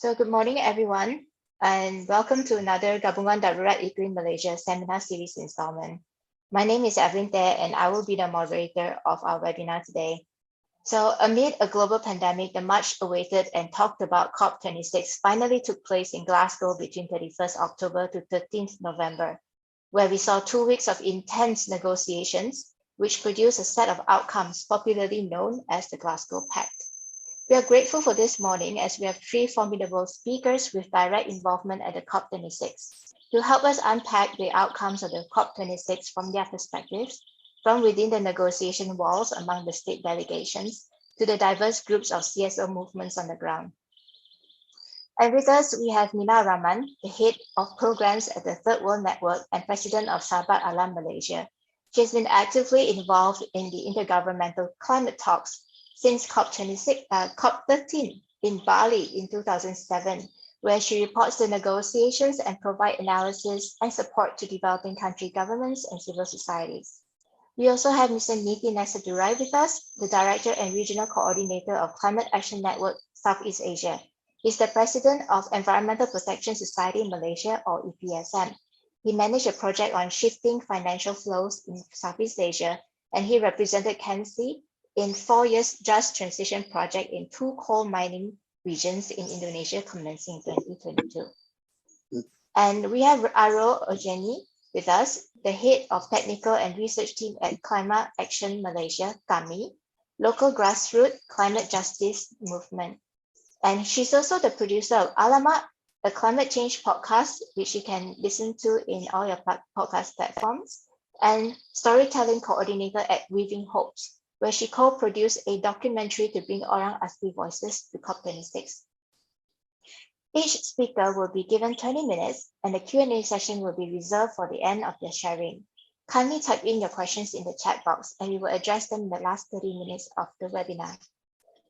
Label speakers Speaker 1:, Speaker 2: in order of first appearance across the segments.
Speaker 1: So good morning, everyone, and welcome to another Gabungan Darurat Iklim Malaysia Seminar Series installment. My name is Evelyn Teh, and I will be the moderator of our webinar today. So amid a global pandemic, the much awaited and talked about COP26 finally took place in Glasgow between 31st October to 13th November, where we saw 2 weeks of intense negotiations, which produced a set of outcomes popularly known as the Glasgow Pact. We are grateful for this morning as we have three formidable speakers with direct involvement at the COP26 to help us unpack the outcomes of the COP26 from their perspectives, from within the negotiation walls among the state delegations to the diverse groups of CSO movements on the ground. And with us, we have Meena Raman, the head of programs at the Third World Network and president of Sahabat Alam Malaysia. She has been actively involved in the intergovernmental climate talks since COP13 in Bali in 2007, where she reports the negotiations and provide analysis and support to developing country governments and civil societies. We also have Mr. Nithi Nesadurai with us, the Director and Regional Coordinator of Climate Action Network Southeast Asia. He's the President of Environmental Protection Society Malaysia, or EPSM. He managed a project on shifting financial flows in Southeast Asia, and he represented KENSI in 4 years Just Transition project in 2 coal mining regions in Indonesia commencing in 2022. And we have Aroe Ajoeni with us, the head of technical and research team at Klima Action Malaysia, KAMI, local grassroots climate justice movement. And she's also the producer of Alamak, a climate change podcast, which you can listen to in all your podcast platforms, and storytelling coordinator at Weaving Hopes, where she co-produced a documentary to bring Orang Asli voices to COP26. Each speaker will be given 20 minutes, and the Q&A session will be reserved for the end of their sharing. Kindly type in your questions in the chat box, and we will address them in the last 30 minutes of the webinar.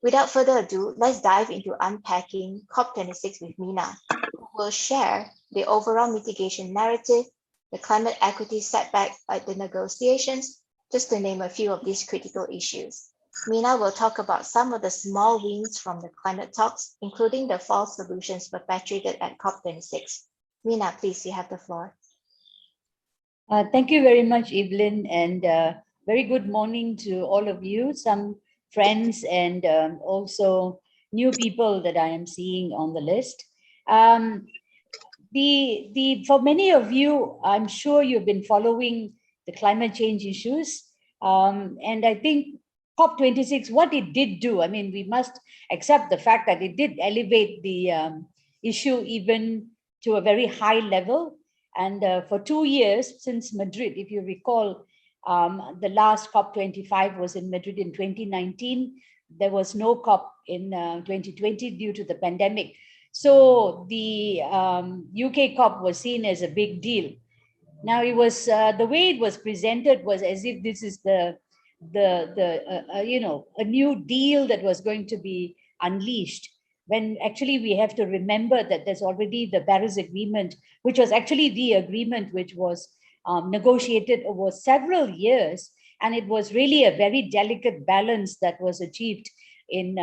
Speaker 1: Without further ado, let's dive into unpacking COP26 with Meena, who will share the overall mitigation narrative, the climate equity setback at the negotiations, just to name a few of these critical issues. Meena will talk about some of the small wins from the climate talks, including the false solutions perpetrated at COP26. Meena, please, you have the floor.
Speaker 2: Thank you very much, Evelyn, and very good morning to all of you, some friends and also new people that I am seeing on the list. For many of you, I'm sure you've been following the climate change issues. And I think COP26, what it did do, I mean, we must accept the fact that it did elevate the issue even to a very high level. And for 2 years since Madrid, if you recall, the last COP25 was in Madrid in 2019. There was no COP in 2020 due to the pandemic. So the UK COP was seen as a big deal. Now it was the way it was presented was as if this is a new deal that was going to be unleashed, when actually we have to remember that there's already the Paris Agreement, which was actually the agreement which was negotiated over several years, and it was really a very delicate balance that was achieved in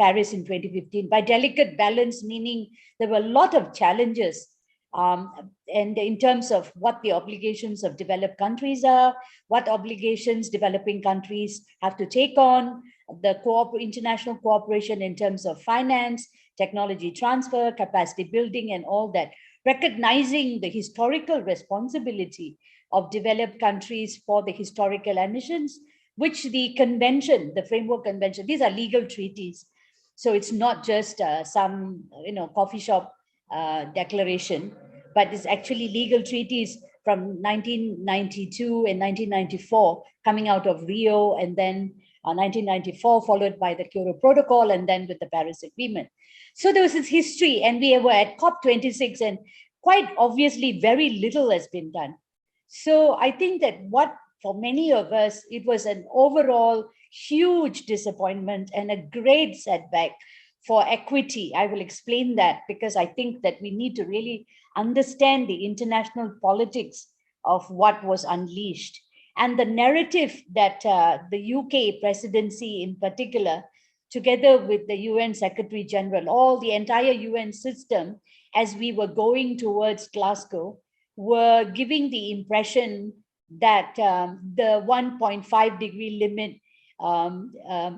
Speaker 2: Paris in 2015. By delicate balance, meaning there were a lot of challenges and in terms of what the obligations of developed countries are, what obligations developing countries have to take on, the international cooperation in terms of finance, technology transfer, capacity building, and all that, recognizing the historical responsibility of developed countries for the historical emissions, which the convention, the framework convention, these are legal treaties. So it's not just some coffee shop declaration, but it's actually legal treaties from 1992 and 1994 coming out of Rio, and then 1994 followed by the Kyoto Protocol, and then with the Paris Agreement. So there was this history, and we were at COP26, and quite obviously very little has been done. So I think that what for many of us, it was an overall huge disappointment and a great setback for equity. I will explain that, because I think that we need to really understand the international politics of what was unleashed. And the narrative that the UK presidency in particular together with the UN Secretary General, all the entire UN system, as we were going towards Glasgow, were giving the impression that the 1.5 degree limit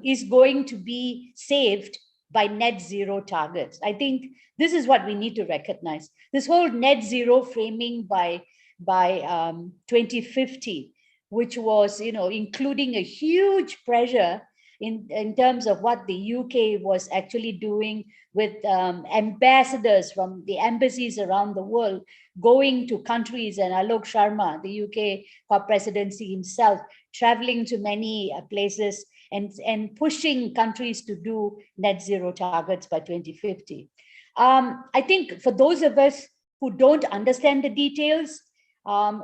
Speaker 2: is going to be saved by net zero targets. I think this is what we need to recognize. This whole net zero framing by 2050, which was, including a huge pressure in terms of what the UK was actually doing with ambassadors from the embassies around the world going to countries, and Alok Sharma, the UK COP presidency himself, traveling to many places and pushing countries to do net zero targets by 2050. I think for those of us who don't understand the details,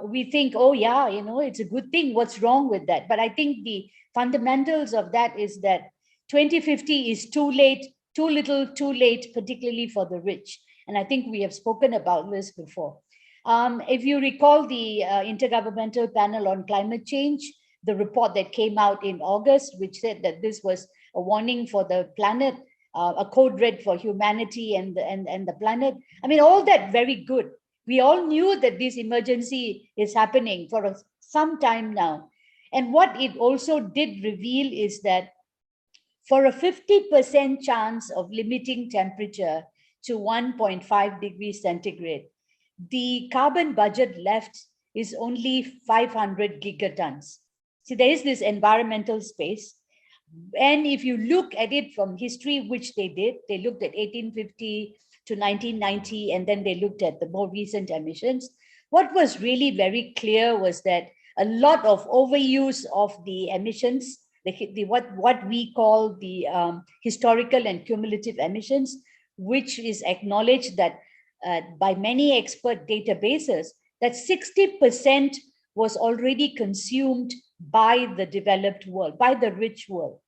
Speaker 2: we think, oh yeah, it's a good thing. What's wrong with that? But I think the fundamentals of that is that 2050 is too late, too little, too late, particularly for the rich. And I think we have spoken about this before. If you recall the Intergovernmental Panel on Climate Change, the report that came out in August, which said that this was a warning for the planet, a code red for humanity and the planet. I mean, all that very good. We all knew that this emergency is happening for some time now. And what it also did reveal is that for a 50% chance of limiting temperature to 1.5 degrees centigrade, the carbon budget left is only 500 gigatons. See, there is this environmental space. And if you look at it from history, which they did, they looked at 1850 to 1990, and then they looked at the more recent emissions. What was really very clear was that a lot of overuse of the emissions, what we call the historical and cumulative emissions, which is acknowledged that by many expert databases, that 60% was already consumed by the developed world, by the rich world.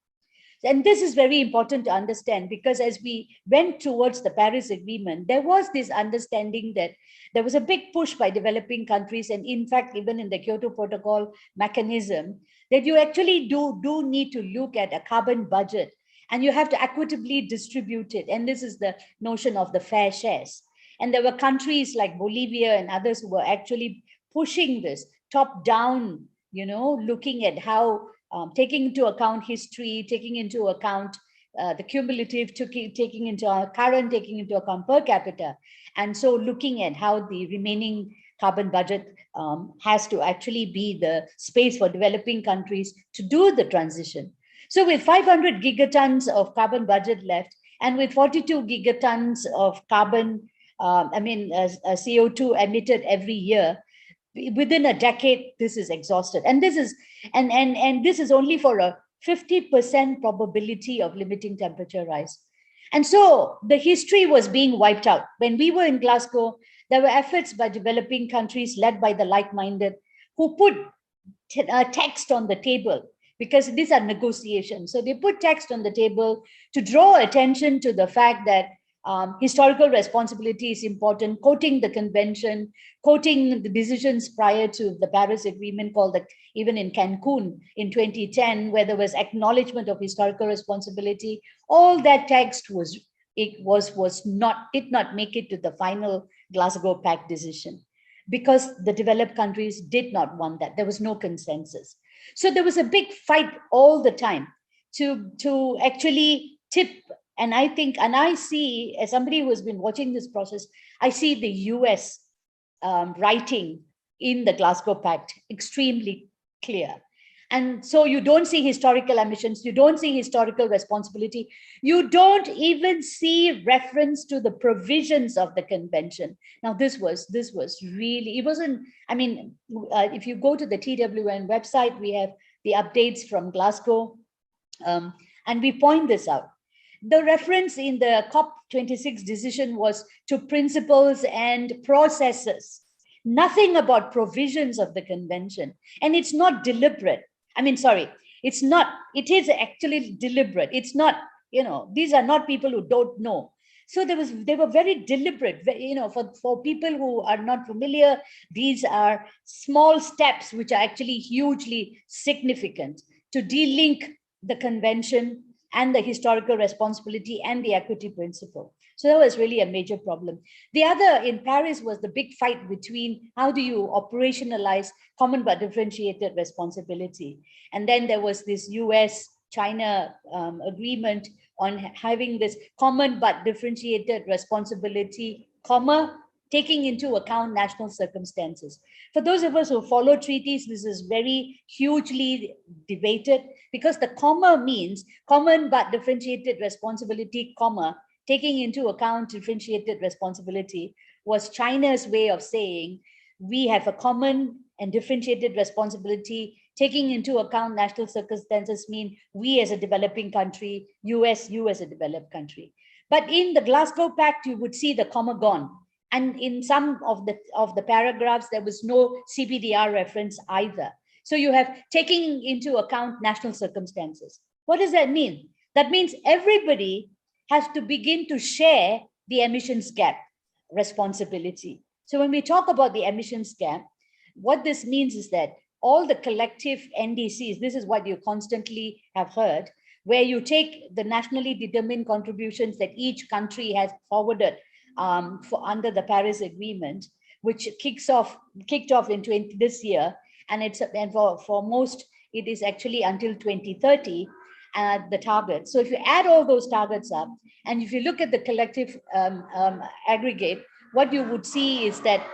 Speaker 2: And this is very important to understand, because as we went towards the Paris Agreement, there was this understanding that there was a big push by developing countries, and in fact, even in the Kyoto Protocol mechanism, that you actually do need to look at a carbon budget, and you have to equitably distribute it. And this is the notion of the fair shares. And there were countries like Bolivia and others who were actually pushing this top down, looking at how taking into account history, taking into account the cumulative, taking into current, taking into account per capita. And so looking at how the remaining carbon budget has to actually be the space for developing countries to do the transition. So with 500 gigatons of carbon budget left, and with 42 gigatons of carbon, CO2 emitted every year, within a decade, this is exhausted. And this is this is only for a 50% probability of limiting temperature rise. And so the history was being wiped out. When we were in Glasgow, there were efforts by developing countries led by the like-minded who put text on the table, because these are negotiations. So they put text on the table to draw attention to the fact that historical responsibility is important, quoting the convention, quoting the decisions prior to the Paris Agreement, called even in Cancun in 2010, where there was acknowledgement of historical responsibility. All that text did not make it to the final Glasgow Pact decision, because the developed countries did not want that. There was no consensus. So there was a big fight all the time to actually tip. And I think, and I see, as somebody who has been watching this process, I see the US writing in the Glasgow Pact extremely clear. And so you don't see historical emissions, you don't see historical responsibility, you don't even see reference to the provisions of the convention. Now, this was really, it wasn't, if you go to the TWN website, we have the updates from Glasgow, and we point this out. The reference in the COP26 decision was to principles and processes, nothing about provisions of the convention. And it's not deliberate. It's not, it is actually deliberate. It's not, these are not people who don't know. So they were very deliberate, for people who are not familiar, these are small steps which are actually hugely significant to delink the convention and the historical responsibility and the equity principle. So that was really a major problem. The other in Paris was the big fight between how do you operationalize common but differentiated responsibility. And then there was this US-China agreement on having this common but differentiated responsibility, taking into account national circumstances. For those of us who follow treaties, this is very hugely debated because the means common but differentiated responsibility, taking into account differentiated responsibility was China's way of saying we have a common and differentiated responsibility, taking into account national circumstances mean we as a developing country, you as a developed country. But in the Glasgow Pact, you would see the gone. And in some of the paragraphs, there was no CPDR reference either. So you have taking into account national circumstances. What does that mean? That means everybody has to begin to share the emissions gap responsibility. So when we talk about the emissions gap, what this means is that all the collective NDCs, this is what you constantly have heard, where you take the nationally determined contributions that each country has forwarded under the Paris Agreement, which kicked off in this year, and for most it is actually until 2030 the target. So if you add all those targets up, and if you look at the collective aggregate, what you would see is that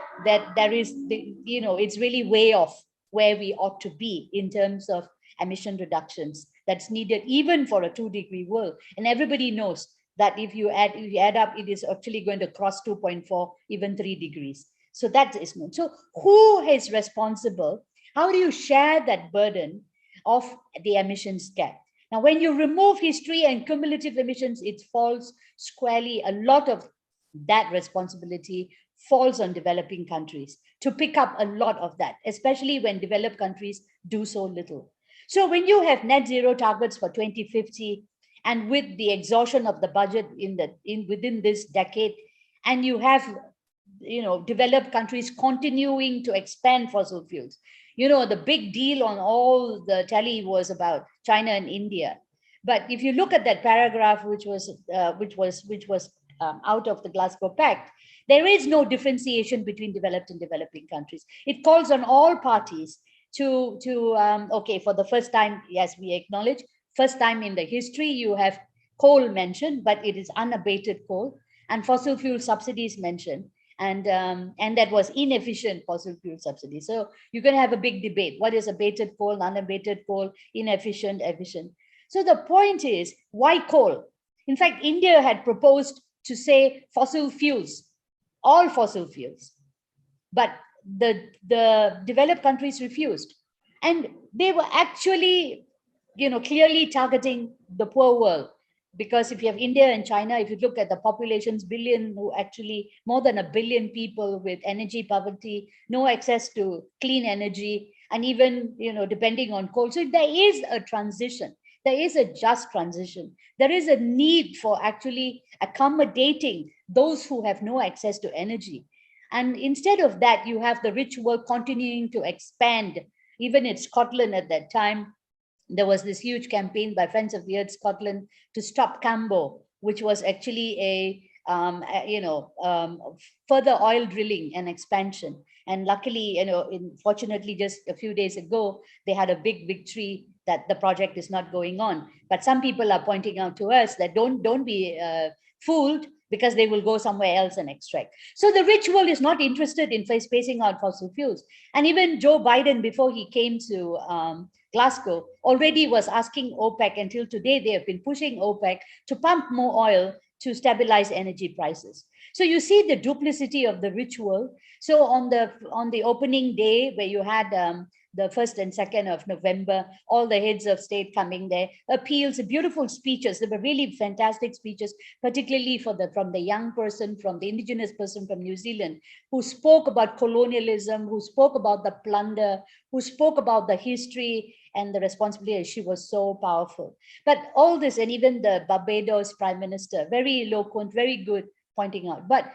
Speaker 2: there is it's really way off where we ought to be in terms of emission reductions that's needed even for a 2-degree world. And everybody knows that if you add up, it is actually going to cross 2.4, even 3 degrees. So that is known. So who is responsible? How do you share that burden of the emissions gap? Now, when you remove history and cumulative emissions, it falls squarely. A lot of that responsibility falls on developing countries to pick up a lot of that, especially when developed countries do so little. So when you have net zero targets for 2050, and with the exhaustion of the budget within this decade, and you have developed countries continuing to expand fossil fuels. The big deal on all the telly was about China and India. But if you look at that paragraph, which was out of the Glasgow Pact, there is no differentiation between developed and developing countries. It calls on all parties to for the first time, yes, we acknowledge, first time in the history, you have coal mentioned, but it is unabated coal, and fossil fuel subsidies mentioned, and that was inefficient fossil fuel subsidies. So you're going to have a big debate. What is abated coal, unabated coal, inefficient, efficient? So the point is, why coal? In fact, India had proposed to say fossil fuels, all fossil fuels, but the developed countries refused. And they were actually clearly targeting the poor world, because if you have India and China, if you look at the populations, who actually more than 1 billion people with energy poverty, no access to clean energy, and even depending on coal. So there is a transition. There is a just transition. There is a need for actually accommodating those who have no access to energy. And instead of that, you have the rich world continuing to expand. Even in Scotland at that time, there was this huge campaign by Friends of the Earth Scotland to stop Cambo, which was actually a further oil drilling and expansion. And luckily, fortunately, just a few days ago, they had a big victory that the project is not going on. But some people are pointing out to us that don't be fooled, because they will go somewhere else and extract. So the rich world is not interested in spacing out fossil fuels. And even Joe Biden, before he came to Glasgow, already was asking OPEC, until today they have been pushing OPEC to pump more oil to stabilize energy prices. So you see the duplicity of the rich world. So on the opening day, where you had the 1st and 2nd of November, all the heads of state coming there, appeals, beautiful speeches. They were really fantastic speeches, particularly from the young person, from the indigenous person from New Zealand, who spoke about colonialism, who spoke about the plunder, who spoke about the history and the responsibility. She was so powerful. But all this, and even the Barbados Prime Minister, very eloquent, very good, pointing out. But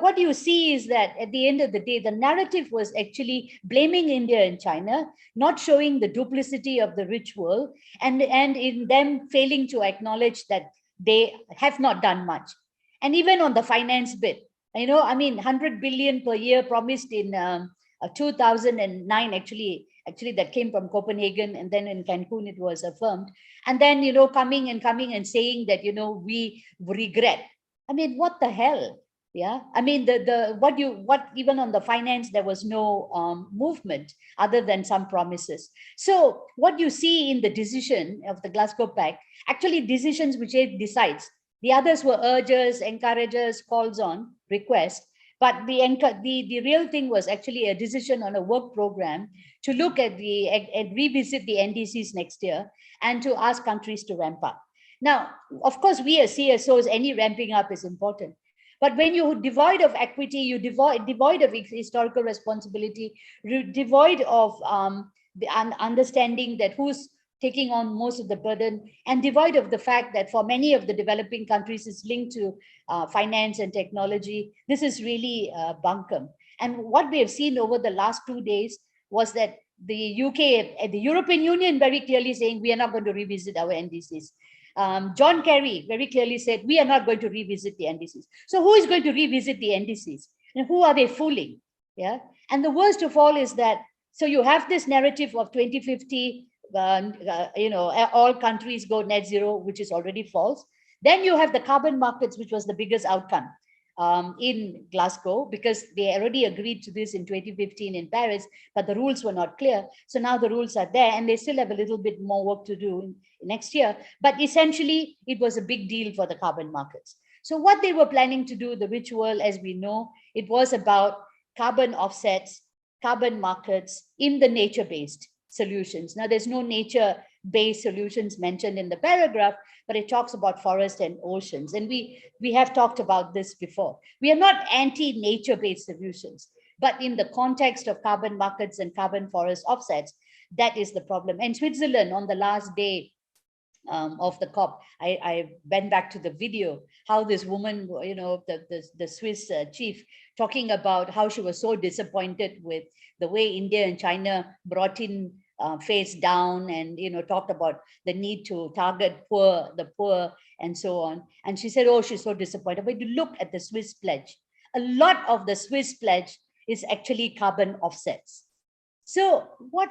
Speaker 2: what you see is that at the end of the day, the narrative was actually blaming India and China, not showing the duplicity of the rich world, and in them failing to acknowledge that they have not done much. And even on the finance bit, 100 billion per year promised in 2009, actually that came from Copenhagen, and then in Cancun it was affirmed. And then, coming and saying that, we regret. What the hell? Yeah, what even on the finance, there was no movement other than some promises. So what you see in the decision of the Glasgow Pact, actually decisions which it decides. The others were urges, encourages, calls on, requests. But the real thing was actually a decision on a work program to look at and revisit the NDCs next year and to ask countries to ramp up. Now, of course, we as CSOs, any ramping up is important. But when you're devoid of equity, you devoid of historical responsibility, devoid of the understanding that who's taking on most of the burden, and devoid of the fact that for many of the developing countries it's linked to finance and technology, this is really bunkum. And what we have seen over the last 2 days was that the UK, the European Union very clearly saying we are not going to revisit our NDCs. John Kerry very clearly said we are not going to revisit the NDCs. So who is going to revisit the NDCs? And who are they fooling? Yeah. And the worst of all is that, so you have this narrative of 2050, all countries go net zero, which is already false. Then you have the carbon markets, which was the biggest outcome in Glasgow, because they already agreed to this in 2015 in Paris, but the rules were not clear. So now the rules are there, and they still have a little bit more work to do next year. But essentially, it was a big deal for the carbon markets. So what they were planning to do, the rich world, as we know, it was about carbon offsets, carbon markets in the nature-based solutions. Now, there's no nature-based solutions mentioned in the paragraph, but it talks about forest and oceans. And we have talked about this before. We are not anti-nature-based solutions, but in the context of carbon markets and carbon forest offsets, that is the problem. And Switzerland, on the last day of the COP, I went back to the video, how this woman, the Swiss chief, talking about how she was so disappointed with the way India and China brought in face down and talked about the need to target the poor and so on. And she said, oh, she's so disappointed. But you look at the Swiss pledge, a lot of the Swiss pledge is actually carbon offsets. So what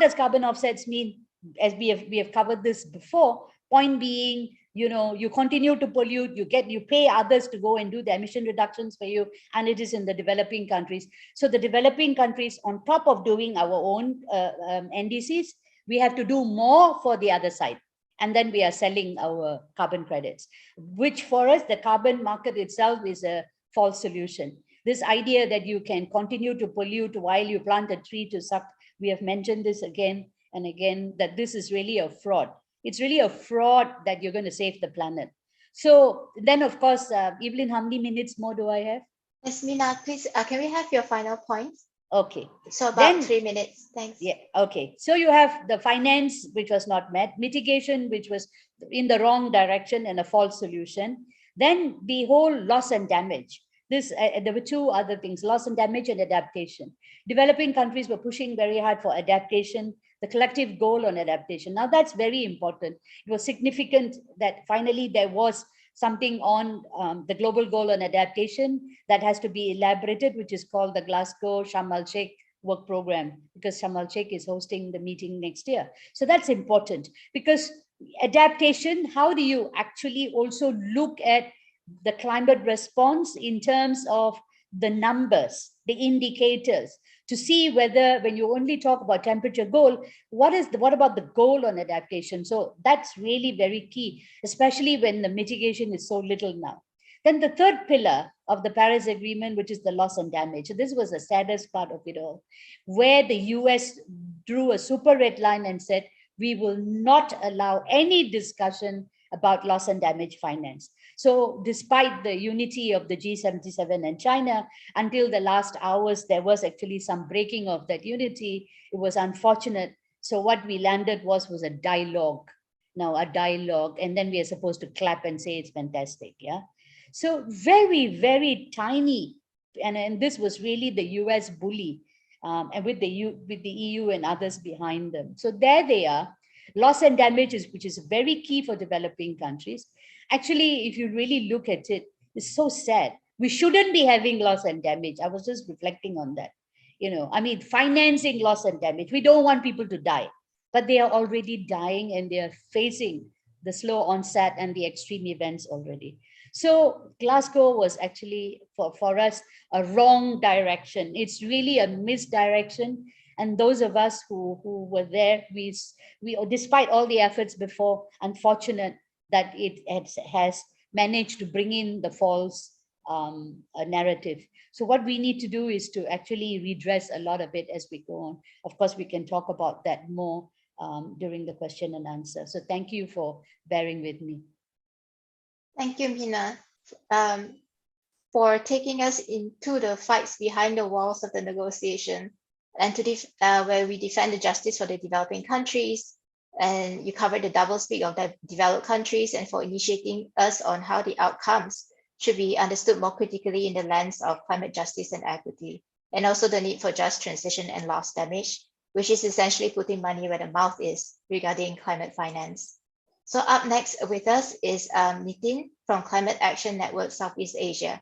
Speaker 2: does carbon offsets mean? As we have covered this before, point being, you continue to pollute, you pay others to go and do the emission reductions for you, and it is in the developing countries. So the developing countries, on top of doing our own NDCs, we have to do more for the other side. And then we are selling our carbon credits, which for us, the carbon market itself is a false solution. This idea that you can continue to pollute while you plant a tree to suck, we have mentioned this again and again, that this is really a fraud. It's really a fraud that you're going to save the planet. So then, of course, Evelyn, how many minutes more do I have?
Speaker 1: Yes, Meena, please, can we have your final points?
Speaker 2: Okay.
Speaker 1: So about 3 minutes. Thanks.
Speaker 2: Yeah. Okay. So you have the finance, which was not met, mitigation, which was in the wrong direction and a false solution. Then the whole loss and damage. There were two other things: loss and damage and adaptation. Developing countries were pushing very hard for adaptation, the collective goal on adaptation. Now that's very important. It was significant that finally there was something on the global goal on adaptation that has to be elaborated, which is called the Glasgow Sharm el-Sheikh work program, because Sharm el-Sheikh is hosting the meeting next year. So that's important, because adaptation, how do you actually also look at the climate response in terms of the numbers, the indicators, to see whether, when you only talk about temperature goal, what about the goal on adaptation? So that's really very key, especially when the mitigation is so little now. Then the third pillar of the Paris Agreement, which is the loss and damage. So this was the saddest part of it all, where the US drew a super red line and said, we will not allow any discussion about loss and damage finance. So despite the unity of the G77 and China, until the last hours, there was actually some breaking of that unity. It was unfortunate. So what we landed was a dialogue. Now a dialogue, and then we are supposed to clap and say it's fantastic, yeah? So very, very tiny. And this was really the US bully, and with with the EU and others behind them. So there they are. Loss and damage which is very key for developing countries. Actually, if you really look at it, it's so sad. We shouldn't be having loss and damage. I was just reflecting on that. I mean, financing loss and damage. We don't want people to die, but they are already dying and they are facing the slow onset and the extreme events already. So Glasgow was actually for us a wrong direction. It's really a misdirection. And those of us who were there, we despite all the efforts before, unfortunate that it has managed to bring in the false narrative. So what we need to do is to actually redress a lot of it as we go on. Of course, we can talk about that more during the question and answer. So thank you for bearing with me.
Speaker 1: Thank you, Meena, for taking us into the fights behind the walls of the negotiation, and where we defend the justice for the developing countries. And you covered the doublespeak of the developed countries, and for initiating us on how the outcomes should be understood more critically in the lens of climate justice and equity, and also the need for just transition and loss damage, which is essentially putting money where the mouth is regarding climate finance. So up next with us is Nitin from Climate Action Network Southeast Asia.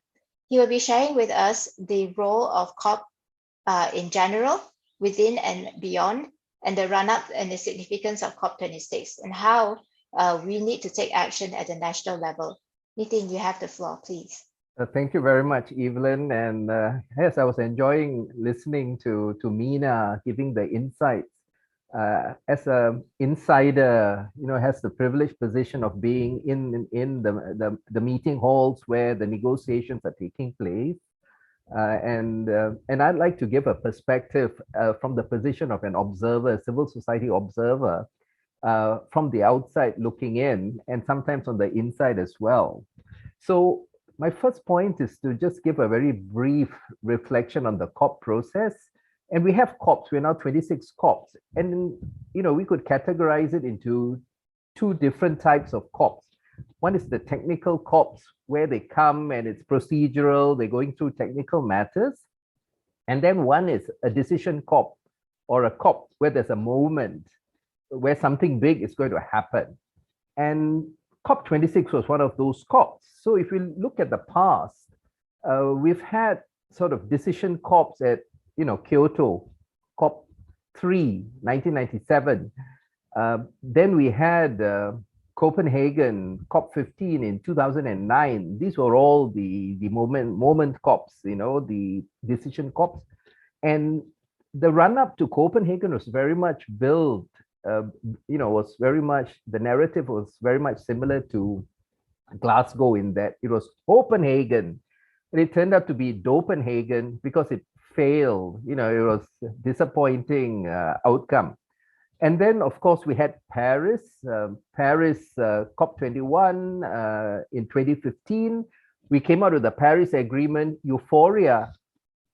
Speaker 1: He will be sharing with us the role of COP in general, within and beyond, and the run-up and the significance of COP26, and how we need to take action at the national level. Nitin, you have the floor, please.
Speaker 3: Thank you very much, Evelyn. And yes, I was enjoying listening to Meena giving the insights. As an insider, has the privileged position of being in the meeting halls where the negotiations are taking place. And I'd like to give a perspective from the position of an observer, a civil society observer, from the outside looking in, and sometimes on the inside as well. So my first point is to just give a very brief reflection on the COP process. And we have COPs, we're now 26 COPs. And, we could categorize it into two different types of COPs. One is the technical COPs, where they come and it's procedural, they're going through technical matters. And then one is a decision COP, or a COP where there's a moment where something big is going to happen. And COP26 was one of those COPs. So if we look at the past, we've had sort of decision COPs at Kyoto, COP3, 1997. Then we had Copenhagen, COP15 in 2009. These were all the moment COPs, the decision COPs. And the run-up to Copenhagen was very much built, was very much, the narrative was very much similar to Glasgow in that it was Copenhagen, and it turned out to be Dopenhagen because it failed. It was disappointing outcome. And then, of course, we had Paris, COP21 in 2015. We came out with the Paris Agreement, euphoria.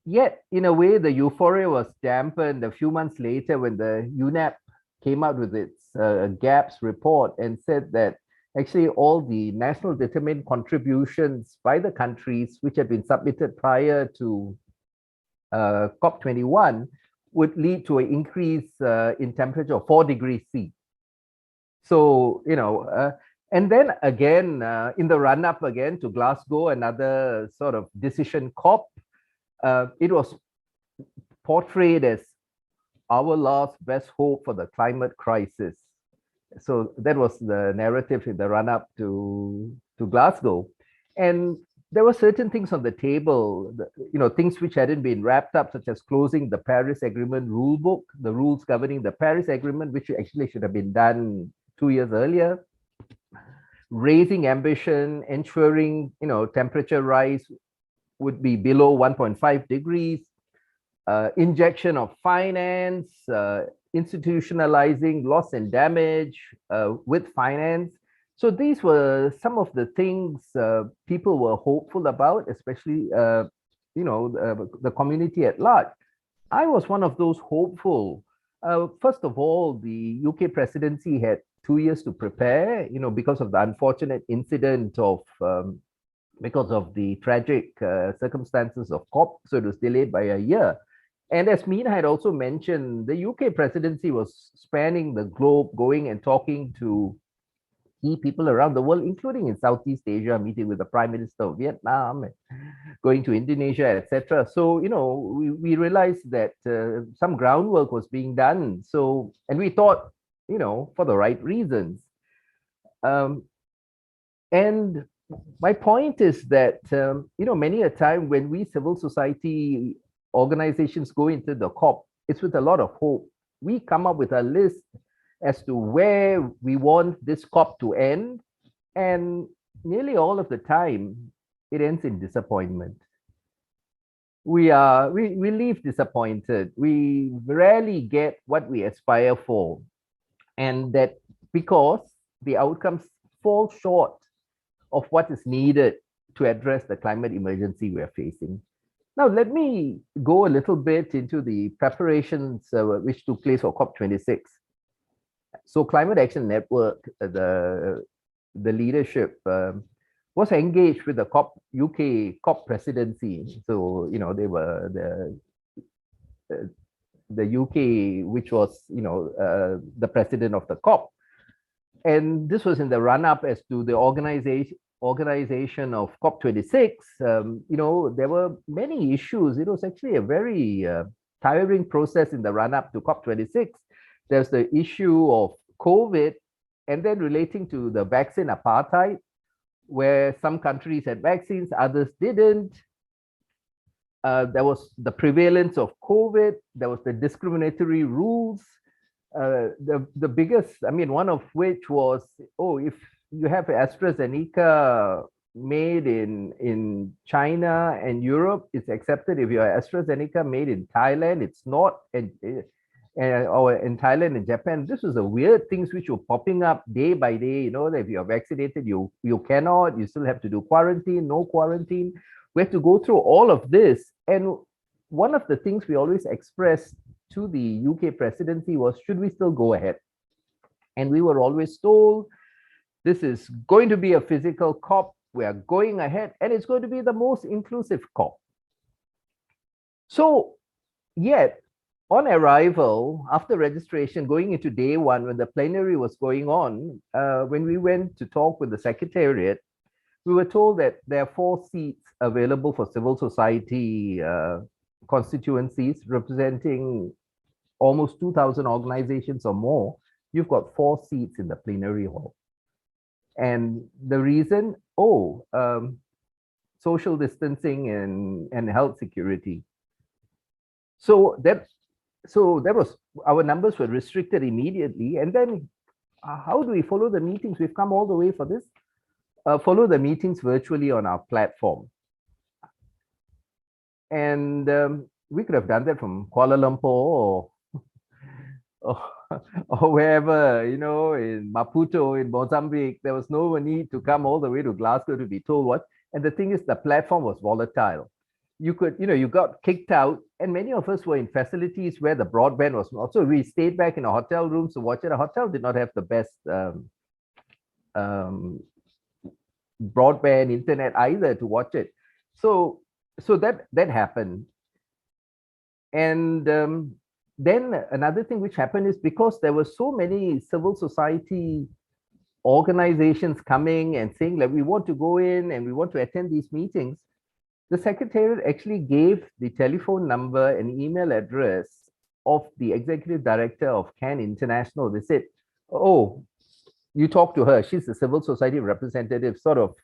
Speaker 3: Yet, in a way, the euphoria was dampened a few months later when the UNEP came out with its GAPS report and said that actually all the national determined contributions by the countries which had been submitted prior to COP21 would lead to an increase in temperature of 4 degrees C. So, and then again, in the run-up again to Glasgow, another sort of decision COP, it was portrayed as our last best hope for the climate crisis. So that was the narrative in the run-up to Glasgow. And there were certain things on the table, things which hadn't been wrapped up, such as closing the Paris Agreement rule book, the rules governing the Paris Agreement, which actually should have been done 2 years earlier, raising ambition, ensuring, temperature rise would be below 1.5 degrees, injection of finance, institutionalizing loss and damage with finance. So these were some of the things people were hopeful about, especially the community at large. I was one of those hopeful. First of all, the UK presidency had 2 years to prepare, because of the unfortunate incident of because of the tragic circumstances of COP. So it was delayed by a year. And as Meena had also mentioned, the UK presidency was spanning the globe, going and talking to key people around the world, including in Southeast Asia, meeting with the Prime Minister of Vietnam, and going to Indonesia, etc. So, we realized that some groundwork was being done. So, and we thought, for the right reasons. And my point is that, many a time when we civil society organizations go into the COP, it's with a lot of hope. We come up with a list as to where we want this COP to end, and nearly all of the time, it ends in disappointment. We leave disappointed. We rarely get what we aspire for, and that because the outcomes fall short of what is needed to address the climate emergency we are facing. Now, let me go a little bit into the preparations which took place for COP26. So Climate Action Network, the leadership was engaged with the UK COP presidency. So, they were the UK, which was, the president of the COP. And this was in the run-up as to the organization of COP26. There were many issues. It was actually a very tiring process in the run-up to COP26. There's the issue of COVID, and then relating to the vaccine apartheid, where some countries had vaccines, others didn't. There was the prevalence of COVID. There was the discriminatory rules. The biggest, one of which was, if you have AstraZeneca made in China and Europe, it's accepted. If you are AstraZeneca made in Thailand, it's not. Or in Thailand and Japan, this was the weird things which were popping up day by day. That if you're vaccinated, you cannot, you still have to do quarantine, no quarantine. We have to go through all of this. And one of the things we always expressed to the UK presidency was, should we still go ahead? And we were always told, this is going to be a physical COP. We are going ahead, and it's going to be the most inclusive COP. So, yet, on arrival, after registration, going into day one, when the plenary was going on, when we went to talk with the secretariat, we were told that there are 4 seats available for civil society constituencies representing almost 2,000 organizations or more. You've got 4 seats in the plenary hall. And the reason, social distancing and health security. So that was, our numbers were restricted immediately. And then how do we follow the meetings? We've come all the way for this. Follow the meetings virtually on our platform. And we could have done that from Kuala Lumpur or wherever, in Maputo, in Mozambique. There was no need to come all the way to Glasgow to be told what. And the thing is, the platform was volatile. You could, you got kicked out, and many of us were in facilities where the broadband was not. So we stayed back in a hotel room to watch it. A hotel did not have the best broadband internet either to watch it. So that happened. And then another thing which happened is, because there were so many civil society organizations coming and saying that we want to go in and we want to attend these meetings, the secretariat actually gave the telephone number and email address of the executive director of CAN International. They said, you talk to her. She's a civil society representative, sort of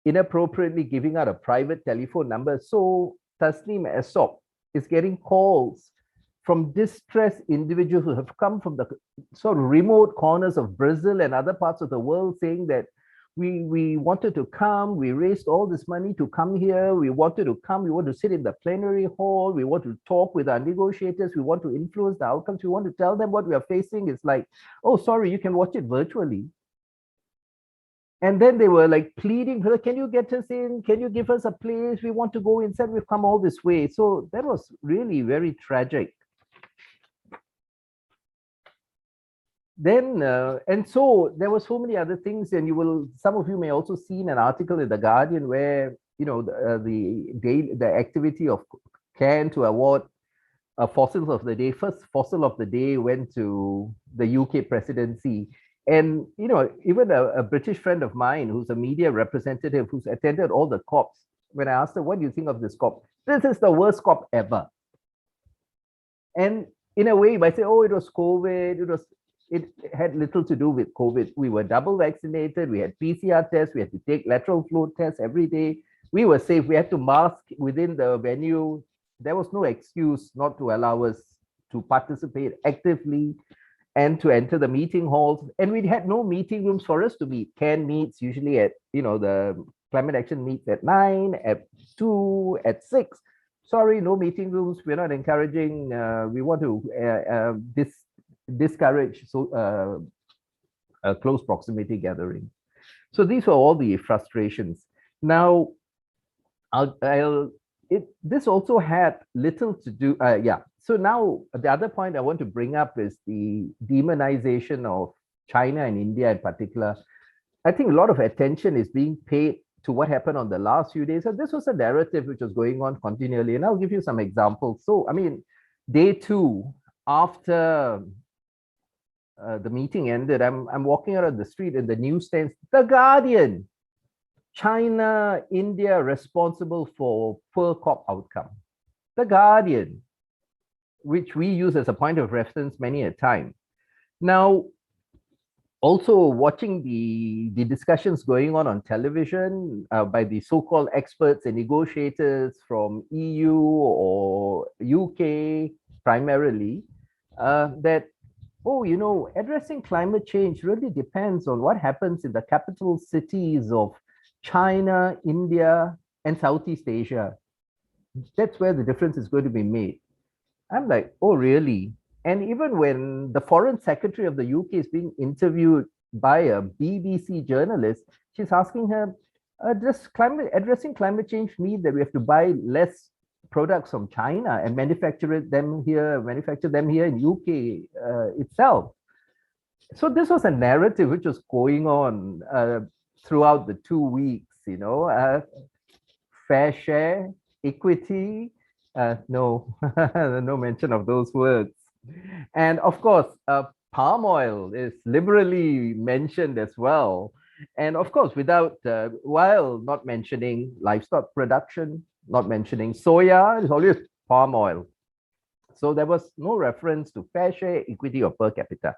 Speaker 3: inappropriately giving out a private telephone number. So Tasneem Essop is getting calls from distressed individuals who have come from the sort of remote corners of Brazil and other parts of the world, saying that we wanted to come, we raised all this money to come here, we wanted to come, we want to sit in the plenary hall, we want to talk with our negotiators, we want to influence the outcomes, we want to tell them what we are facing. It's like, oh, sorry, you can watch it virtually. And then they were like pleading, can you get us in? Can you give us a place? We want to go inside. We've come all this way. So that was really very tragic. then and so there were so many other things, and some of you may also seen an article in the Guardian where the activity of CAN to award fossils of the day. First fossil of the day went to the UK presidency. And even a British friend of mine who's a media representative who's attended all the COPs, when I asked her, what do you think of this COP? This is the worst COP ever. And in a way, you might say, oh, it was COVID, it had little to do with COVID. We were double vaccinated, we had PCR tests, we had to take lateral flow tests every day. We were safe, we had to mask within the venue. There was no excuse not to allow us to participate actively and to enter the meeting halls. And we had no meeting rooms for us to meet. CAN meets usually at, the climate action meets at 9, at 2, at 6. Sorry, no meeting rooms. We're not encouraging. We want to discourage close proximity gathering. So these were all the frustrations. Now, this also had little to do. So now the other point I want to bring up is the demonization of China and India in particular. I think a lot of attention is being paid to what happened on the last few days. So this was a narrative which was going on continually. And I'll give you some examples. So, day 2, after the meeting ended, I'm walking around the street and the newsstands, The Guardian, China, India responsible for poor COP outcome. The Guardian, which we use as a point of reference many a time. Now, also watching the discussions going on television by the so-called experts and negotiators from EU or UK primarily, that, addressing climate change really depends on what happens in the capital cities of China, India, and Southeast Asia. That's where the difference is going to be made. I'm like, oh, really? And even when the foreign secretary of the UK is being interviewed by a BBC journalist, she's asking her, does addressing climate change mean that we have to buy less products from China and manufacture them here in UK itself? So this was a narrative which was going on throughout the 2 weeks, fair share, equity, no, no mention of those words. And of course, palm oil is liberally mentioned as well. And of course, while not mentioning livestock production, not mentioning soya, it's always palm oil. So there was no reference to fair share, equity, or per capita.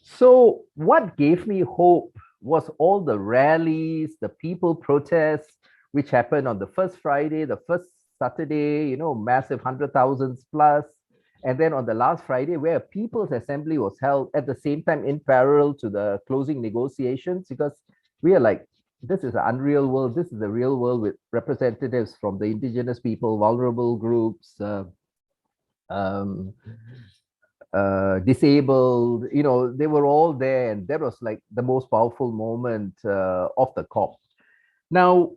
Speaker 3: So what gave me hope was all the rallies, the people protests, which happened on the first Friday, the first Saturday, massive 100,000s plus. And then on the last Friday, where a people's assembly was held at the same time in parallel to the closing negotiations, because we are like, this is an unreal world. This is the real world with representatives from the indigenous people, vulnerable groups, disabled, they were all there. And that was like the most powerful moment of the COP. Now,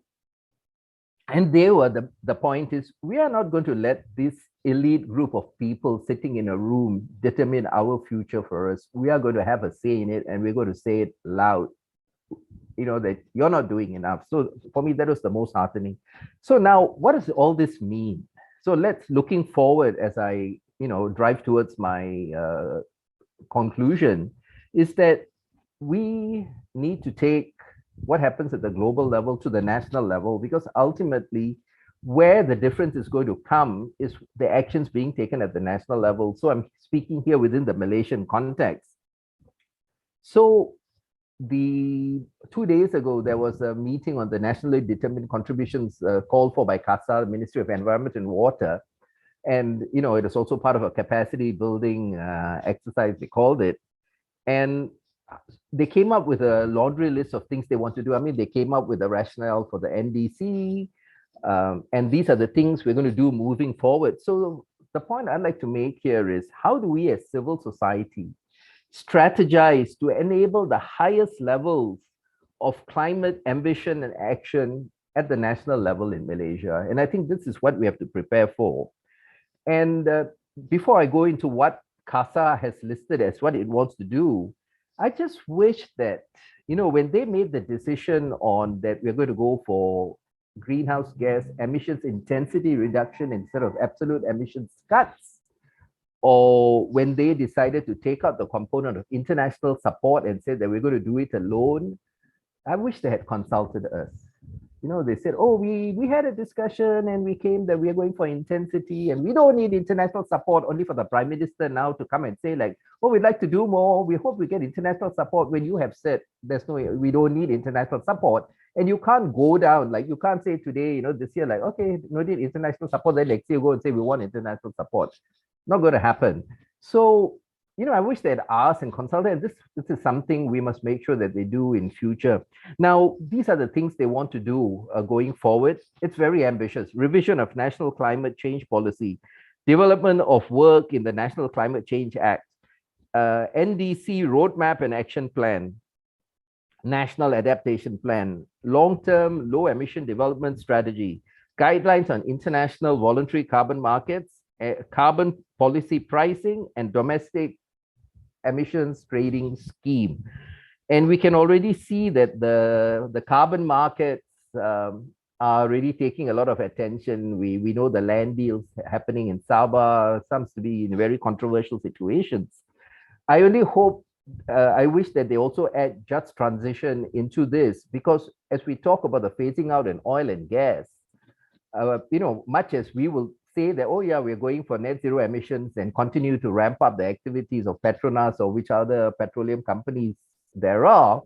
Speaker 3: and the point is, we are not going to let this elite group of people sitting in a room determine our future for us. We are going to have a say in it, and we're going to say it loud, that you're not doing enough. So for me, that was the most heartening. So now, what does all this mean? So looking forward as I, drive towards my conclusion, is that we need to take what happens at the global level to the national level, because ultimately where the difference is going to come is the actions being taken at the national level. So I'm speaking here within the Malaysian context. So 2 days ago, there was a meeting on the nationally determined contributions called for by CASA, Ministry of Environment and Water. And, it is also part of a capacity building exercise, they called it. And they came up with a laundry list of things they want to do. They came up with a rationale for the NDC, and these are the things we're going to do moving forward. So the point I'd like to make here is, how do we as civil society strategize to enable the highest levels of climate ambition and action at the national level in Malaysia? And I think this is what we have to prepare for. And before I go into what CASA has listed as what it wants to do, I just wish that, when they made the decision on that we're going to go for greenhouse gas emissions intensity reduction instead of absolute emissions cuts, or when they decided to take out the component of international support and said that we're going to do it alone, I wish they had consulted us. They said, oh, we had a discussion and we came that we are going for intensity and we don't need international support, only for the Prime Minister now to come and say like, oh, we'd like to do more. We hope we get international support, when you have said we don't need international support. And you can't go down, like you can't say today, this year, like, okay, no need international support. Then next year go and say we want international support. Not going to happen. So, I wish they'd asked and consulted. And this is something we must make sure that they do in future. Now, these are the things they want to do going forward. It's very ambitious. Revision of National Climate Change Policy, development of work in the National Climate Change Act, NDC Roadmap and Action Plan, National Adaptation Plan, long-term low-emission development strategy, guidelines on international voluntary carbon markets, carbon policy pricing, and domestic emissions trading scheme. And we can already see that the carbon markets are really taking a lot of attention. We know the land deals happening in Sabah seems to be in very controversial situations. I only hope, I wish that they also add just transition into this, because as we talk about the phasing out in oil and gas, much as we will say that, oh yeah, we're going for net zero emissions and continue to ramp up the activities of Petronas or which other petroleum companies there are,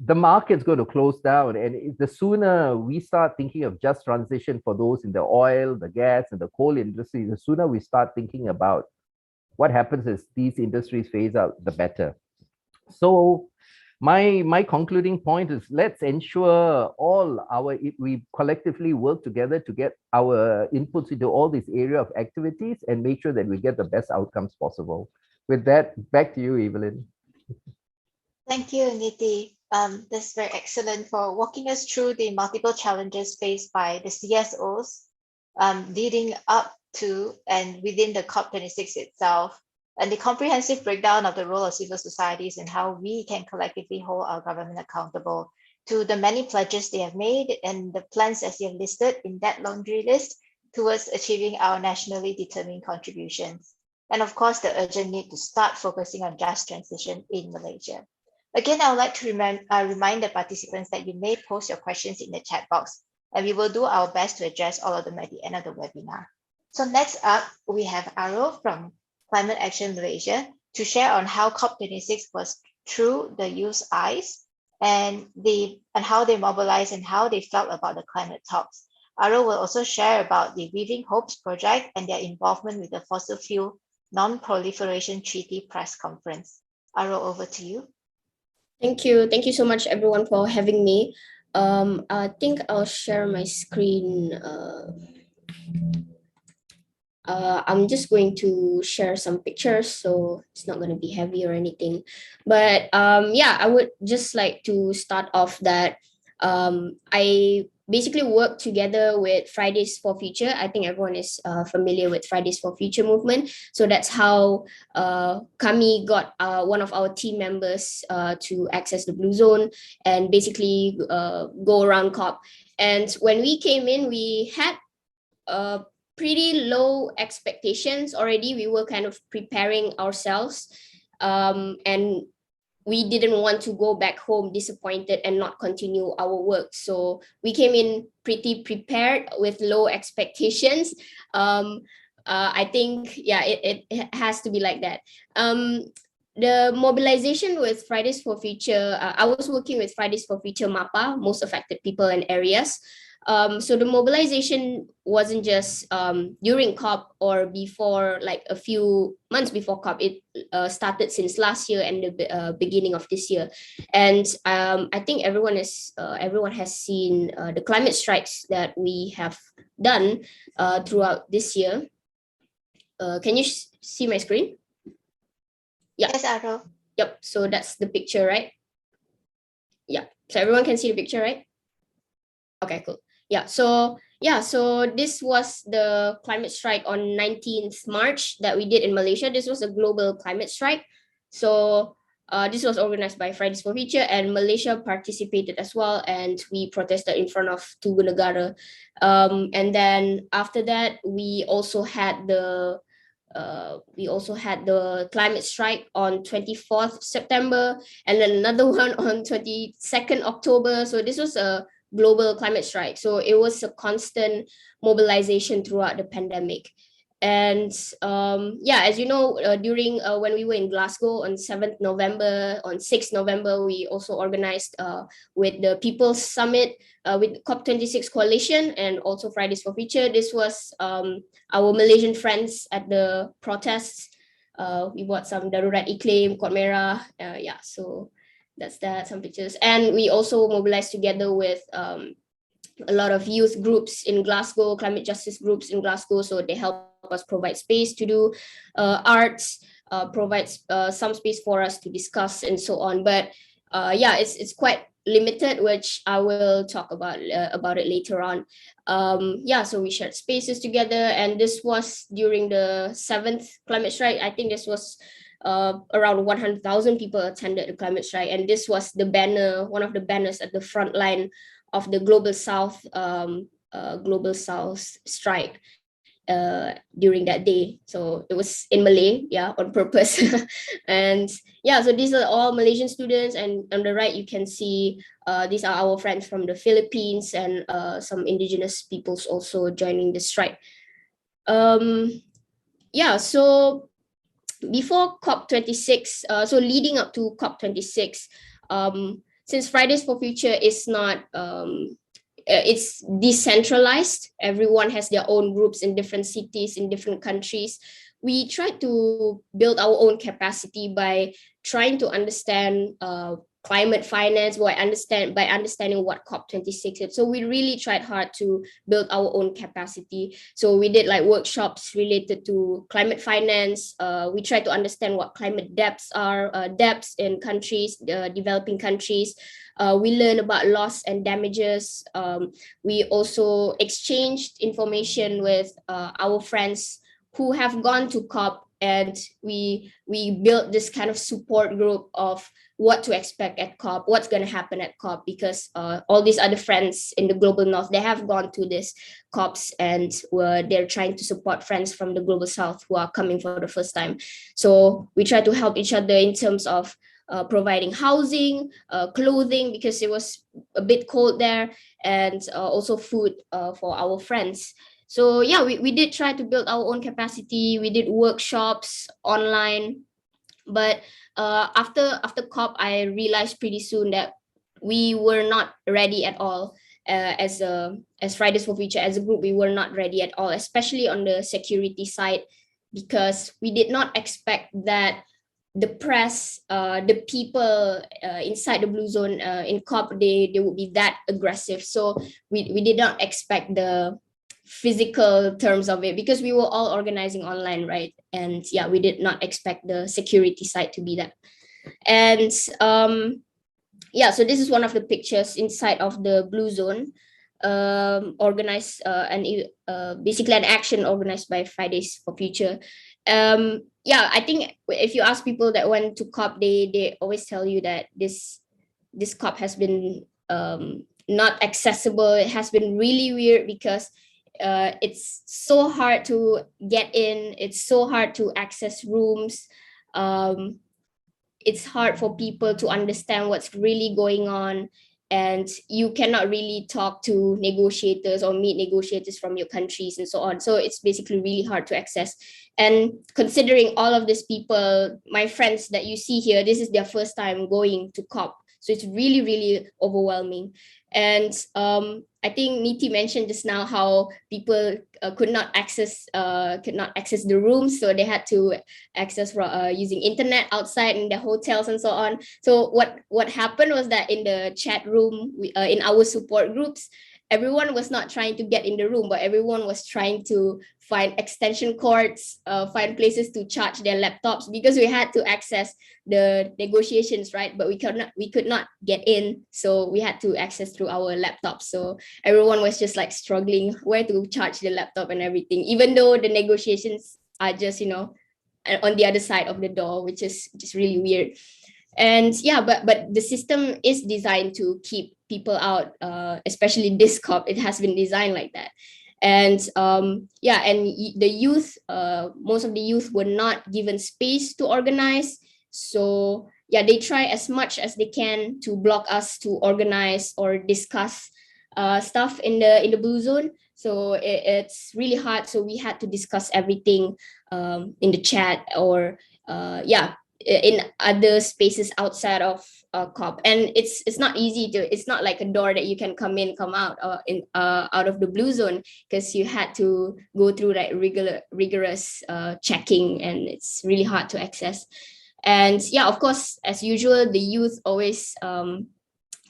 Speaker 3: the market's going to close down. And the sooner we start thinking of just transition for those in the oil, the gas, and the coal industry, the sooner we start thinking about what happens as these industries phase out, the better. So my concluding point is, let's ensure we collectively work together to get our inputs into all these area of activities and make sure that we get the best outcomes possible. With that, back to you, Evelyn.
Speaker 1: Thank you, Nithi. That's very excellent for walking us through the multiple challenges faced by the CSOs leading up to and within the COP26 itself, and the comprehensive breakdown of the role of civil societies and how we can collectively hold our government accountable to the many pledges they have made and the plans as you have listed in that laundry list towards achieving our nationally determined contributions. And of course, the urgent need to start focusing on just transition in Malaysia. Again, I would like to remind the participants that you may post your questions in the chat box, and we will do our best to address all of them at the end of the webinar. So next up, we have Aroe from Klima Action Malaysia to share on how COP26 was through the youth's eyes and how they mobilized and how they felt about the climate talks. Aroe will also share about the Weaving Hopes project and their involvement with the Fossil Fuel Non-Proliferation Treaty Press Conference. Aroe, over to you.
Speaker 4: Thank you. Thank you so much, everyone, for having me. I think I'll share my screen. I'm just going to share some pictures, so it's not going to be heavy or anything. But yeah, I would just like to start off that I basically work together with Fridays for Future. I think everyone is familiar with Fridays for Future movement. So that's how kami got one of our team members to access the Blue Zone and basically go around COP. And when we came in, we had pretty low expectations already. We were kind of preparing ourselves and we didn't want to go back home disappointed and not continue our work. So we came in pretty prepared with low expectations. I think, yeah, it has to be like that. The mobilization with Fridays for Future, I was working with Fridays for Future MAPA, most affected people and areas. So the mobilization wasn't just during COP or before, like a few months before COP. It started since last year and the beginning of this year. And I think everyone has seen the climate strikes that we have done throughout this year. Can you see my screen? Yeah.
Speaker 1: Yes, Aroe.
Speaker 4: Yep. So that's the picture, right? Yeah. So everyone can see the picture, right? Okay, cool. Yeah, so this was the climate strike on 19th March that we did in Malaysia. This was a global climate strike. So This was organized by Fridays for Future, and Malaysia participated as well, and we protested in front of Tugu Negara. And then after that, we also had the climate strike on 24th September, and then another one on 22nd October. So this was a global climate strike. So it was a constant mobilization throughout the pandemic. And as you know, during when we were in Glasgow on 7th November, on 6th November, we also organized with the People's Summit, with COP26 Coalition, and also Fridays for Future. This was our Malaysian friends at the protests. We bought some Darurat Iklim, Kot Merah. So that's that, some pictures. And we also mobilized together with a lot of youth groups in Glasgow, climate justice groups in Glasgow. So they help us provide space to do arts, provides some space for us to discuss and so on. But it's quite limited, which I will talk about it later on. So we shared spaces together, and this was during the 7th climate strike. I think this was around 100,000 people attended the climate strike, and this was the banner, one of the banners at the front line of the Global South strike during that day. So it was in Malay, on purpose. And so these are all Malaysian students, and on the right you can see these are our friends from the Philippines, and some indigenous peoples also joining the strike. So before COP26, so leading up to COP26, since Fridays for Future is not, it's decentralized, everyone has their own groups in different cities, in different countries. We try to build our own capacity by trying to understand climate finance, by understanding what COP26 is. So we really tried hard to build our own capacity. So we did like workshops related to climate finance. We tried to understand what climate debts are, debts in countries, developing countries. We learned about loss and damages. We also exchanged information with our friends who have gone to COP, and we built this kind of support group of what to expect at COP, what's going to happen at COP, because all these other friends in the global north, they have gone to this COPs, and they're trying to support friends from the global south who are coming for the first time. So we try to help each other in terms of providing housing, clothing, because it was a bit cold there, and also food for our friends. So we did try to build our own capacity. We did workshops online, but after COP, I realized pretty soon that we were not ready at all. As Fridays for Future, as a group, we were not ready at all, especially on the security side, because we did not expect that the press, the people inside the blue zone in COP, they would be that aggressive. So we did not expect the physical terms of it, because we were all organizing online, right? And we did not expect the security side to be that. And so this is one of the pictures inside of the blue zone, organized and basically an action organized by Fridays for Future. I think if you ask people that went to COP, they always tell you that this COP has been not accessible. It has been really weird, because it's so hard to get in, it's so hard to access rooms, it's hard for people to understand what's really going on, and you cannot really talk to negotiators or meet negotiators from your countries and so on. So it's basically really hard to access. And considering all of these people, my friends that you see here, this is their first time going to COP. So it's really, really overwhelming. And I think Nithi mentioned just now how people could not access the rooms, so they had to access using internet outside in their hotels and so on. So what happened was that in the chat room, in our support groups, everyone was not trying to get in the room, but everyone was trying to find extension cords, find places to charge their laptops, because we had to access the negotiations, right? But we could not get in, so we had to access through our laptops. So everyone was just like struggling where to charge the laptop and everything, even though the negotiations are just, on the other side of the door, which is just really weird. And yeah, but the system is designed to keep people out, especially this COP. It has been designed like that. And yeah, and the youth, most of the youth were not given space to organize. So yeah, they try as much as they can to block us to organize or discuss stuff in the blue zone. So it's really hard. So we had to discuss everything in the chat, or yeah, in other spaces outside of COP. And it's not easy to, it's not like a door that you can come in, come out out of the blue zone, because you had to go through like rigorous checking, and it's really hard to access. And yeah, of course, as usual, the youth always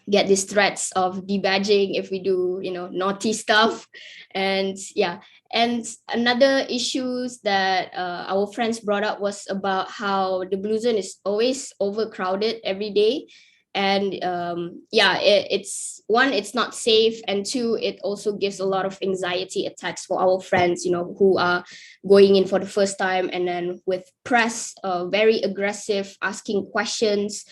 Speaker 4: get these threats of debadging if we do, you know, naughty stuff. And yeah, and another issues that our friends brought up was about how the blue zone is always overcrowded every day. And yeah, it's one, it's not safe, and two, it also gives a lot of anxiety attacks for our friends, you know, who are going in for the first time, and then with press very aggressive, asking questions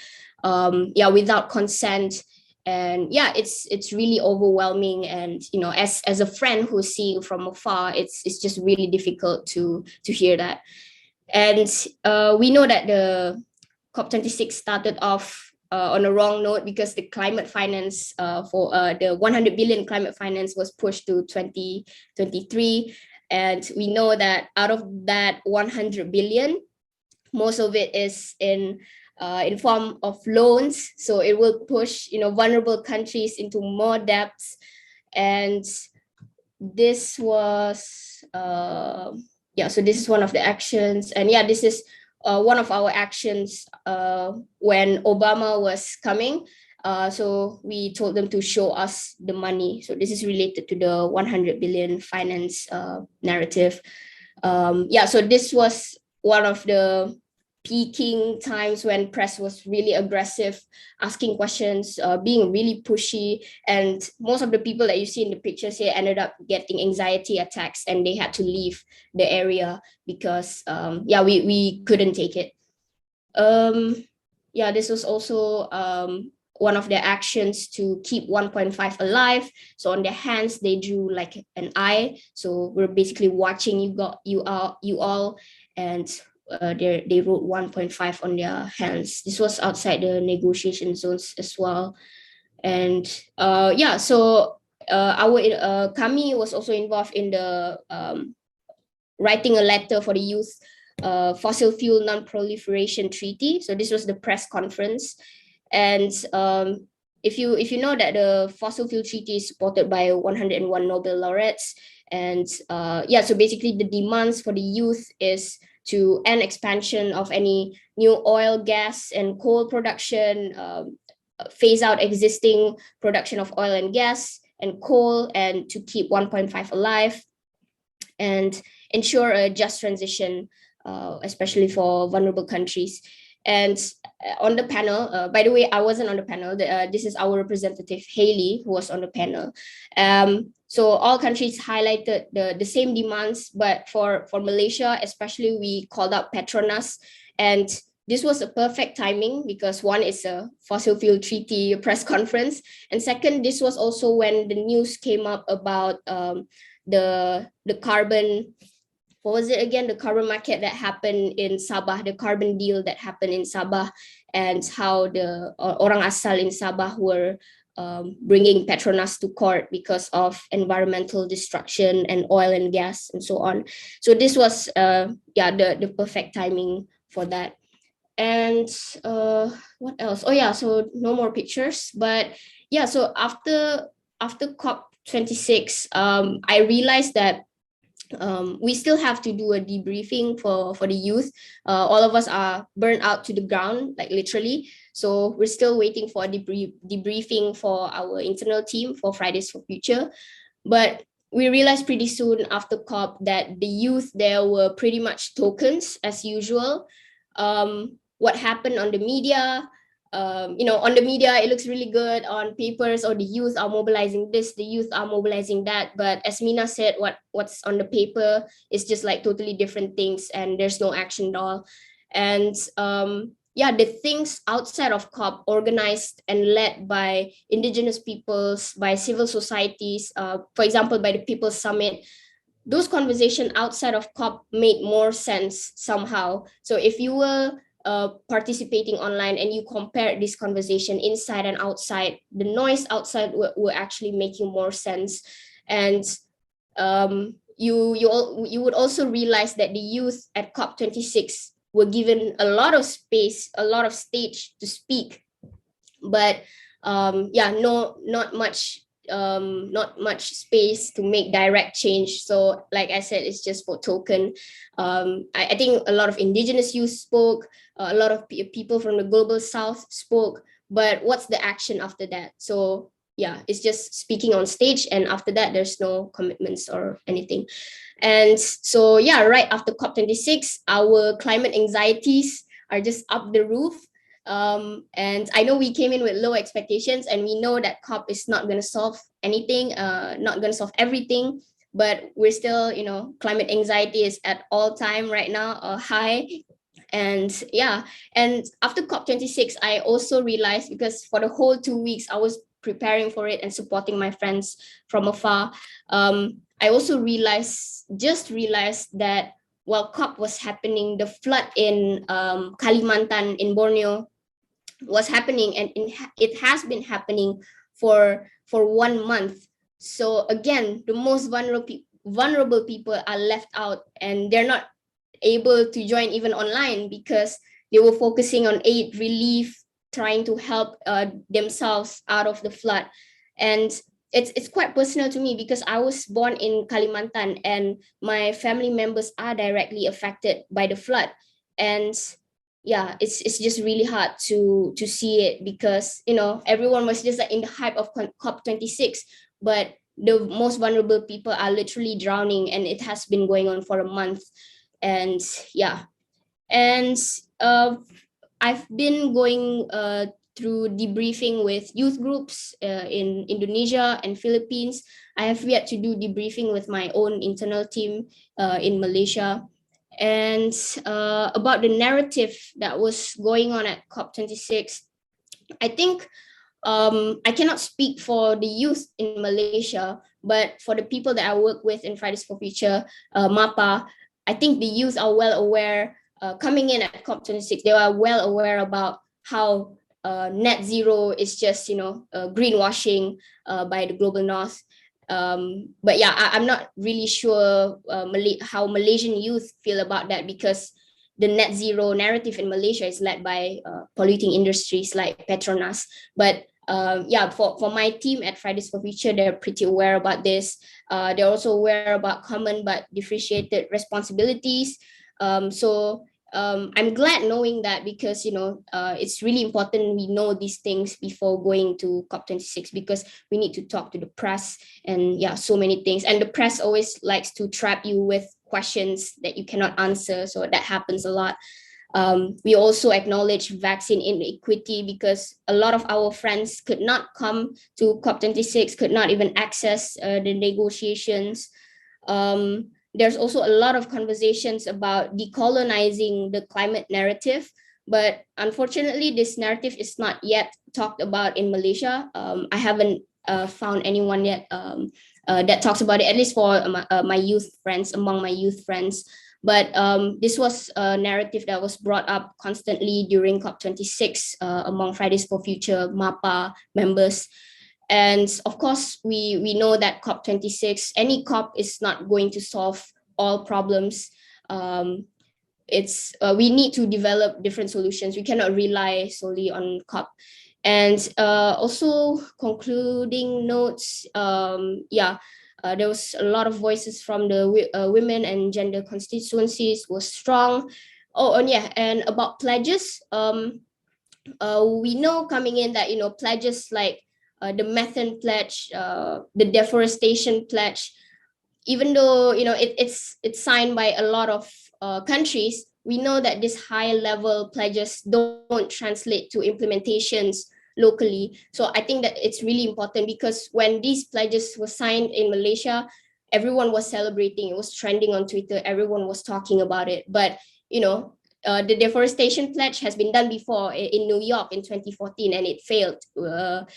Speaker 4: yeah, without consent. And yeah, it's really overwhelming. And you know, as a friend who's seeing from afar, it's just really difficult to hear that. And we know that the COP26 started off on a wrong note, because the climate finance for the 100 billion climate finance was pushed to 2023. And we know that out of that 100 billion, most of it is in form of loans. So it will push, you know, vulnerable countries into more debts. And this was yeah, so this is one of the actions. And yeah, this is one of our actions when Obama was coming. So we told them to show us the money. So this is related to the 100 billion finance narrative. Yeah, so this was one of the peaking times when press was really aggressive, asking questions, being really pushy. And most of the people that you see in the pictures here ended up getting anxiety attacks, and they had to leave the area because yeah, we couldn't take it. Yeah, this was also one of their actions to keep 1.5 alive. So on their hands, they drew like an eye. So we're basically watching you all, and they wrote 1.5 on their hands. This was outside the negotiation zones as well. And yeah, so our Kami was also involved in the writing a letter for the youth fossil fuel non-proliferation treaty. So this was the press conference. And if you know that the fossil fuel treaty is supported by 101 Nobel laureates. And yeah, so basically the demands for the youth is to end expansion of any new oil, gas, and coal production, phase out existing production of oil and gas and coal, and to keep 1.5 alive, and ensure a just transition, especially for vulnerable countries. And on the panel, by the way, I wasn't on the panel. This is our representative, Haley, who was on the panel. So all countries highlighted the same demands, but for Malaysia, especially, we called out Petronas. And this was a perfect timing because one is a fossil fuel treaty press conference. And second, this was also when the news came up about the carbon, what was it again? The carbon market that happened in Sabah, the carbon deal that happened in Sabah, and how the orang asal in Sabah were bringing Petronas to court because of environmental destruction and oil and gas and so on. So this was yeah, the perfect timing for that. And what else? Oh yeah, so no more pictures. But yeah, so after COP26, I realized that we still have to do a debriefing for the youth. All of us are burnt out to the ground, like literally. So we're still waiting for a debriefing for our internal team for Fridays for Future. But we realized pretty soon after COP that the youth there were pretty much tokens as usual. What happened on the media, you know, on the media, it looks really good on papers, or the youth are mobilizing this, the youth are mobilizing that. But as Meena said, what's on the paper is just like totally different things, and there's no action at all. And the things outside of COP, organized and led by indigenous peoples, by civil societies, for example, by the People's Summit, those conversations outside of COP made more sense somehow. So if you were participating online and you compare this conversation inside and outside, the noise outside were actually making more sense. And you would also realize that the youth at COP26 were given a lot of space, a lot of stage to speak, but not much space to make direct change. So like I said, it's just for token. I think a lot of indigenous youth spoke, a lot of people from the global south spoke, but what's the action after that? So it's just speaking on stage, and after that there's no commitments or anything. And so right after COP26, our climate anxieties are just up the roof. And I know we came in with low expectations, and we know that COP is not going to solve anything, not going to solve everything, but we're still, climate anxiety is at all time right now, high. And and after COP26, I also realized, because for the whole 2 weeks I was preparing for it and supporting my friends from afar, I also realized that while COP was happening, the flood in Kalimantan in Borneo was happening, and it has been happening for 1 month. So again, the most vulnerable people are left out, and they're not able to join even online because they were focusing on aid relief, trying to help themselves out of the flood. And it's quite personal to me because I was born in Kalimantan, and my family members are directly affected by the flood. And it's just really hard to see it, because everyone was just like in the hype of COP26, but the most vulnerable people are literally drowning, and it has been going on for a month. And I've been going through debriefing with youth groups in Indonesia and Philippines. I have yet to do debriefing with my own internal team in Malaysia. And about the narrative that was going on at COP26, I think I cannot speak for the youth in Malaysia, but for the people that I work with in Fridays for Future, MAPA, I think the youth are well aware. Coming in at COP26, they are well aware about how net zero is just greenwashing by the global north. But I'm not really sure how Malaysian youth feel about that, because the net zero narrative in Malaysia is led by polluting industries like Petronas. But for my team at Fridays for Future, they're pretty aware about this. They're also aware about common but differentiated responsibilities. I'm glad knowing that, because it's really important we know these things before going to COP26, because we need to talk to the press and so many things. And the press always likes to trap you with questions that you cannot answer, so that happens a lot. We also acknowledge vaccine inequity, because a lot of our friends could not come to COP26, could not even access the negotiations. There's also a lot of conversations about decolonizing the climate narrative, but unfortunately, this narrative is not yet talked about in Malaysia. I haven't found anyone yet that talks about it, at least for my youth friends, among my youth friends. But this was a narrative that was brought up constantly during COP26 among Fridays for Future MAPA members. And of course, we know that COP26, any COP is not going to solve all problems. We need to develop different solutions. We cannot rely solely on COP. And also concluding notes, there was a lot of voices from the women and gender constituencies was strong. And about pledges, we know coming in that pledges like the methane pledge, the deforestation pledge, even though it's signed by a lot of countries, we know that these high level pledges don't translate to implementations locally. So I think that it's really important, because when these pledges were signed in Malaysia, everyone was celebrating. It was trending on Twitter. Everyone was talking about it. But the deforestation pledge has been done before in New York in 2014 and it failed.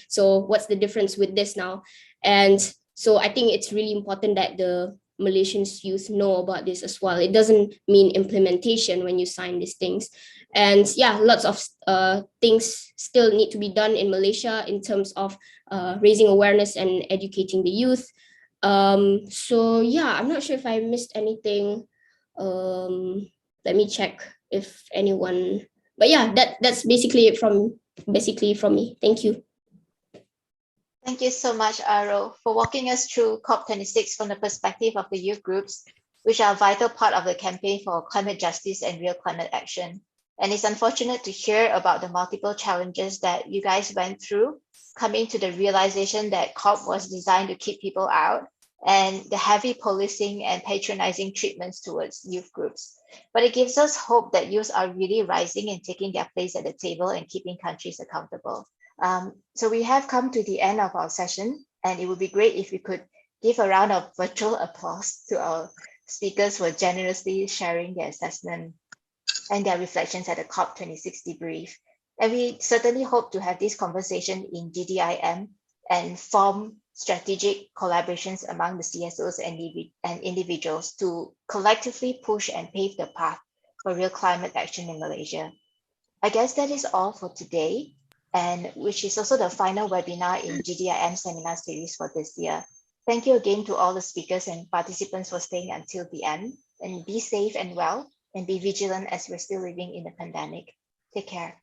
Speaker 4: So what's the difference with this now? And so I think it's really important that the Malaysians youth know about this as well. It doesn't mean implementation when you sign these things. And yeah, lots of things still need to be done in Malaysia in terms of raising awareness and educating the youth. So yeah, I'm not sure if I missed anything. Let me check if anyone, but yeah, that's basically it from me. Thank you.
Speaker 1: Thank you so much, Aroe, for walking us through COP26 from the perspective of the youth groups, which are a vital part of the campaign for climate justice and real climate action. And it's unfortunate to hear about the multiple challenges that you guys went through, coming to the realization that COP was designed to keep people out, and the heavy policing and patronizing treatments towards youth groups. But it gives us hope that youth are really rising and taking their place at the table and keeping countries accountable. So we have come to the end of our session, and it would be great if we could give a round of virtual applause to our speakers for generously sharing their assessment and their reflections at the COP26 debrief. And we certainly hope to have this conversation in GDIM and form strategic collaborations among the CSOs and individuals to collectively push and pave the path for real climate action in Malaysia. I guess that is all for today, and which is also the final webinar in GDIM seminar series for this year. Thank you again to all the speakers and participants for staying until the end, and be safe and well, and be vigilant as we're still living in the pandemic. Take care.